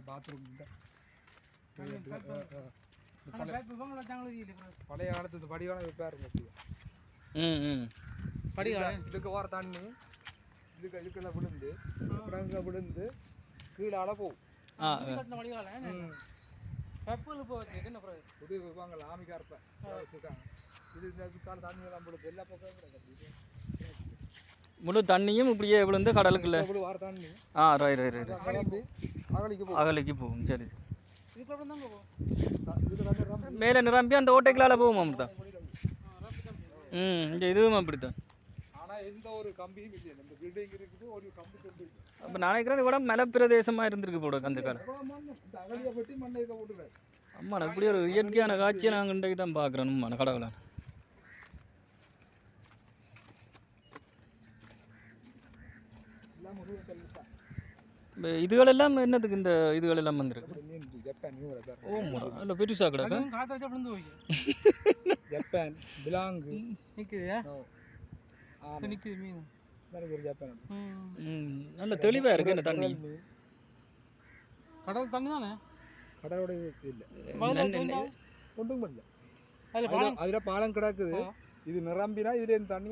Bathroom பழைய காலத்து படிகால வைப்பாருங்க. இதுக்கு வர தண்ணி இதுக்குள்ள விழுந்து விழுந்து கீழால போகும். புது வைப்பாங்க ஆமிக்காரப்ப வச்சுருக்காங்க. இது இந்த தண்ணி எல்லாம் விழுது எல்லா பக்கம் முழு தண்ணியும் இப்படியே விழுந்து கடலுக்குள்ள வர தண்ணி அகலிக்கு போகும். சரி மேலே நிரம்பி அந்த ஓட்டைகளால் போகும் அமிர்தா. இங்கே இதுவும் அப்படித்தான். எந்த ஒரு கம்பியும் இல்லை. இந்த பில்டிங் இருக்குது, ஒரு கம்பி தொண்டு. அப்போ நினைக்கிறேன் கூட மலைப்பிரதேசமாக இருந்திருக்கு போட அந்த காலம். அகலியை வெட்டி மண்ணை போட்டுருக்காரு. ஆமாண்ணா இப்படி ஒரு இயற்கையான காட்சியை நாங்கள் இன்றைக்கு தான் பார்க்குறோம். நம்ம கடவுளை இதுகளெல்லாம் என்னதுக்கு இந்த இதுகளெல்லாம் வந்துருக்கு? ஓ பெருசா கிடக்கு. ஜப்பான் பிலாங்கு நல்ல தெளிவா இருக்கு இந்த தண்ணி. கடல் தண்ணி தானே, கடலோட இல்லை ஒன்றும் பண்ணல. அதுல பாலம் கிடக்குது. இது நிரம்பினா இதுல தண்ணி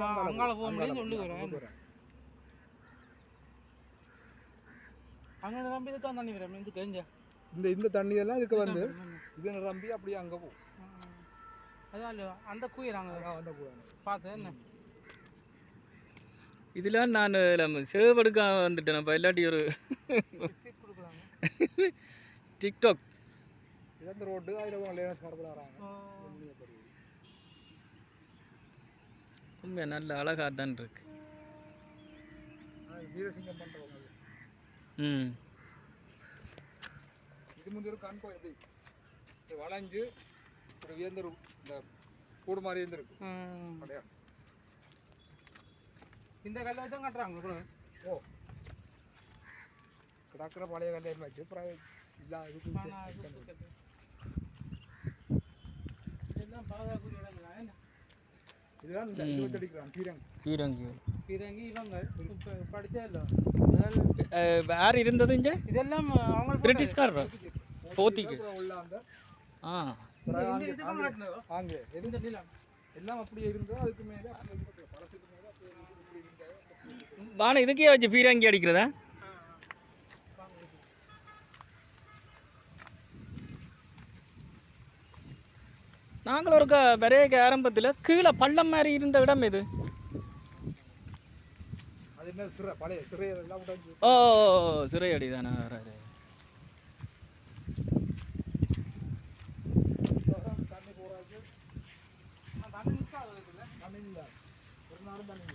அங்கே நிரம்பி இதுக்காக தண்ணி வரும். இது கெஞ்ச இந்த தண்ணி எல்லாம் இதுக்கு வந்து இது நிரம்பி அப்படியே அங்கே போகும். அதான் அந்த கூயிறாங்க பார்த்து என்ன இதெல்லாம் நான் சேவெடுக்க வந்துட்டேன். இப்போ இல்லாட்டி ஒரு டிக்டாக் இந்த ரோடு அதில் உண்மையாக நல்ல அழகாக தான் இருக்கு. வீரசிங்கம் பண்ணுறவங்க இது முந்தைய ஒரு கண்போ எப்படி வளைஞ்சு ஒரு இயந்திரம் இந்த கூடு மாதிரி இருந்திருக்கு. கிடையாது இந்த கல்லை தான் கட்டுறாங்க. ஓ கிடக்கிற பழைய கல்லையில் வச்சு அப்புறம் இல்லாத இதெல்லாம் பாதுகாப்பு இடங்களா? இதுதான் இந்த இருபத்தடிக்கிறான் பீரங்கி இவங்க படித்தா இல்லை யார் இருந்தது இங்கே? இதெல்லாம் அவங்க பிரிட்டிஷ்காரர் போர்த்துகீஸ். எல்லாம் அப்படியே இருந்தோ அதுக்கு மேலே பானை இதுக்கே வச்சு பீரங்கி அடிக்கிறதா? நாங்கள் ஒரு பெரிய ஆரம்பத்தில் கீழே பள்ளம் மாதிரி இருந்த இடம் இது. ஓ சிறையடி தானே. ஒரு நாளும் தண்ணி